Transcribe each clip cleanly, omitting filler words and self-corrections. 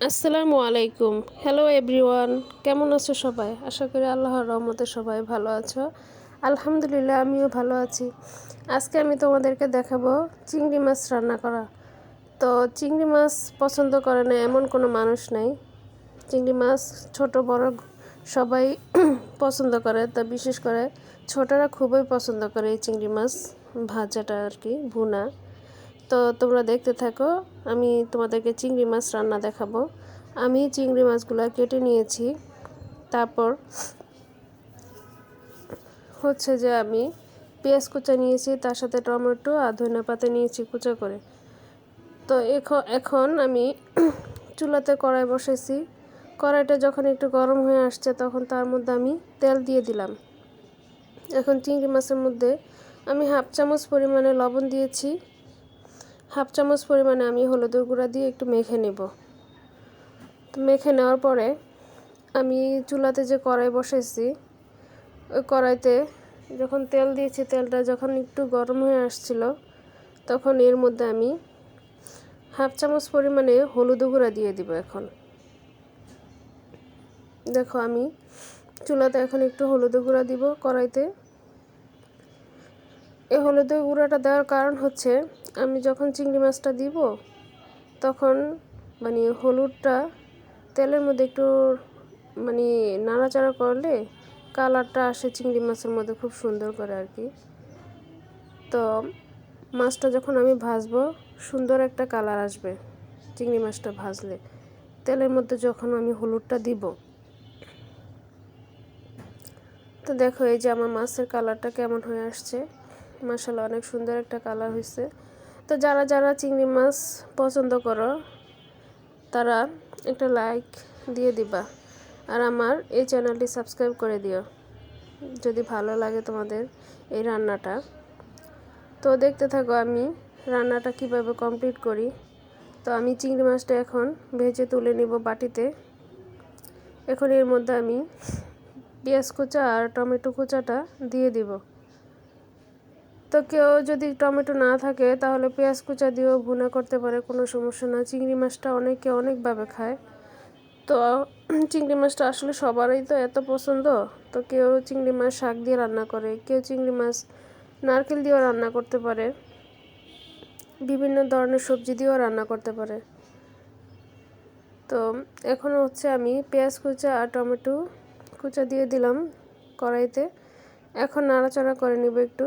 আসসালামু আলাইকুম। Hello everyone, কেমন আছো সবাই? আশা করি আল্লাহর রহমতে সবাই ভালো আছো। আলহামদুলিল্লাহ, আমিও ভালো আছি। আজকে আমি তোমাদেরকে দেখাবো চিংড়ি মাছ রান্না করা। তো চিংড়ি মাছ পছন্দ করে না এমন কোনো মানুষ নেই। চিংড়ি মাছ ছোট বড় সবাই পছন্দ করে, তা বিশেষ করে ছোটরা খুবই পছন্দ করে এই চিংড়ি মাছ ভাজাটা আর কি, ভুনা। তো তোমরা দেখতে থাকো, আমি তোমাদেরকে চিংড়ি মাছ রান্না দেখাবো। আমি চিংড়ি মাছগুলো কেটে নিয়েছি। তারপর হচ্ছে যে আমি পেঁয়াজ কুচা নিয়েছি, তার সাথে টমেটো আর ধনেপাতা নিয়েছি কুচা করে। তো এখন আমি চুলাতে কড়াই বসেছি। কড়াইটা যখন একটু গরম হয়ে আসছে তখন তার মধ্যে আমি তেল দিয়ে দিলাম। এখন চিংড়ি মাছের মধ্যে আমি হাফ চামচ পরিমাণে লবণ দিয়েছি। হাফ চামচ পরিমাণে আমি হলুদের গুঁড়া দিয়ে একটু মেখে নেব। তো মেখে নেওয়ার পরে আমি চুলাতে যে কড়াই বসেছি, ওই কড়াইতে যখন তেল দিয়েছি, তেলটা যখন একটু গরম হয়ে আসছিল তখন এর মধ্যে আমি হাফ চামচ পরিমাণে হলুদ গুঁড়া দিয়ে দিব। এখন দেখো, আমি চুলাতে এখন একটু হলুদ গুঁড়া দিব কড়াইতে। এই হলুদের গুঁড়াটা দেওয়ার কারণ হচ্ছে, আমি যখন চিংড়ি মাছটা দিব তখন হলুদটা তেলের মধ্যে একটু নাড়াচাড়া করলে কালারটা আসে চিংড়ি মাছের মধ্যে খুব সুন্দর করে আর কি। তো মাছটা যখন আমি ভাজবো সুন্দর একটা কালার আসবে চিংড়ি মাছটা ভাজলে। তেলের মধ্যে যখন আমি হলুদটা দিব, তো দেখো এই যে আমার মাছের কালারটা কেমন হয়ে আসছে। মাশাআল্লাহ, অনেক সুন্দর একটা কালার হয়েছে। তো যারা যারা চিংড়ি মাছ পছন্দ করো তারা একটা লাইক দিয়ে দিবা, আর আমার এই চ্যানেলটি সাবস্ক্রাইব করে দিও যদি ভালো লাগে তোমাদের এই রান্নাটা। তো দেখতে থাকো আমি রান্নাটা কিভাবে কমপ্লিট করি। তো আমি চিংড়ি মাছটা এখন ভেজে তুলে নিব বাটিতে। এখন এর মধ্যে আমি পেঁয়াজ কুচা আর টমেটো কুচাটা দিয়ে দিব। তো কেউ যদি টমেটো না থাকে তাহলে পেঁয়াজ কুচা দিয়েও ভুনা করতে পারে, কোনো সমস্যা না। চিংড়ি মাছটা অনেকে অনেকভাবে খায়। তো চিংড়ি মাছটা আসলে সবারই তো এত পছন্দ। তো কেউ চিংড়ি মাছ শাক দিয়ে রান্না করে, কেউ চিংড়ি মাছ নারকেল দিয়েও রান্না করতে পারে, বিভিন্ন ধরনের সবজি দিয়েও রান্না করতে পারে। তো এখন হচ্ছে আমি পেঁয়াজ কুচা আর টমেটো কুচা দিয়ে দিলাম কড়াইতে। এখন নাড়াচাড়া করে নিব একটু।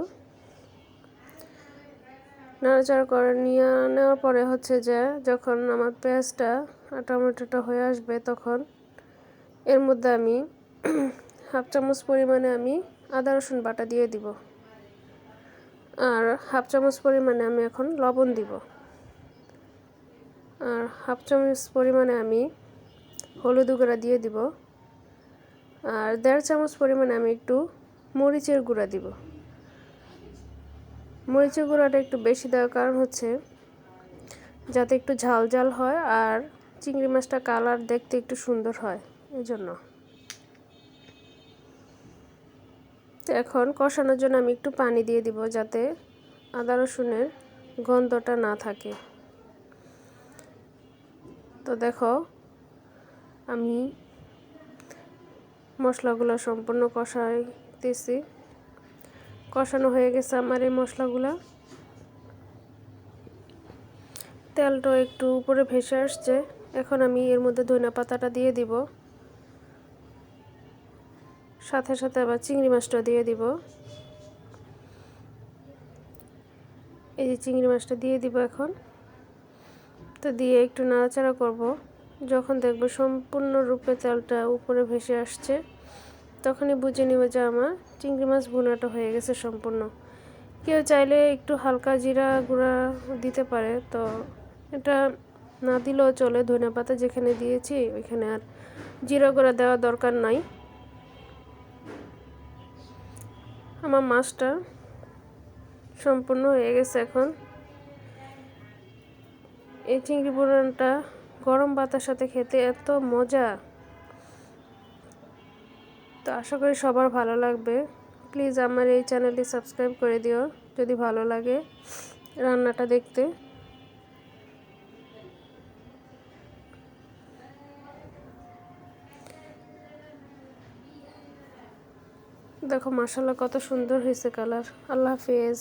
নাড়াচাড়া করে নেওয়ার পরে হচ্ছে যে যখন আমার পেঁয়াজটা আর টমেটোটা হয়ে আসবে তখন এর মধ্যে আমি হাফ চামচ পরিমাণে আমি আদা রসুন বাটা দিয়ে দিব, আর হাফ চামচ পরিমাণে আমি এখন লবণ দিব, আর হাফ চামচ পরিমাণে আমি হলুদ গুঁড়া দিয়ে দিব, আর 1.5 চামচ পরিমাণে আমি একটু মরিচের গুঁড়া দিব। মরিচের গুঁড়াটা একটু বেশি দেওয়ার কারণ হচ্ছে যাতে একটু ঝাল ঝাল হয় আর চিংড়ি মাছটা কালার দেখতে একটু সুন্দর হয়, এই জন্য। তো এখন কষানোর জন্য আমি একটু পানি দিয়ে দিব যাতে আদা রসুনের গন্ধটা না থাকে। তো দেখো, আমি মশলাগুলো সম্পূর্ণ কষাইতেছি। কষানো হয়ে গেছে আমার এই মশলাগুলো। তেলটা একটু উপরে ভেসে আসছে। এখন আমি এর মধ্যে ধনিয়া পাতাটা দিয়ে দিব, সাথে সাথে আবার চিংড়ি মাছটা দিয়ে দিব। এই যে চিংড়ি মাছটা দিয়ে দিব এখন। তো দিয়ে একটু নাড়াচাড়া করব। যখন দেখবো সম্পূর্ণরূপে তেলটা উপরে ভেসে আসছে তখনই বুঝে নিব যে আমার চিংড়ি মাছ ভুনাটা হয়ে গেছে সম্পূর্ণ। কেউ চাইলে একটু হালকা জিরা গুঁড়া দিতে পারে, তো এটা না দিলেও চলে। ধনেপাতা যেখানে দিয়েছি ওইখানে আর জিরা গুঁড়া দেওয়ার দরকার নাই। আমার মাছটা সম্পূর্ণ হয়ে গেছে এখন। এই চিংড়ি ভুনাটা গরম ভাতের সাথে খেতে এত মজা। তো আশা করি সবার ভালো লাগবে। প্লিজ আমার এই চ্যানেলটি সাবস্ক্রাইব করে দিও যদি ভালো লাগে রান্নাটা দেখতে। দেখো মাশাআল্লাহ কত সুন্দর হয়েছে কালার। আল্লাহ হাফেজ।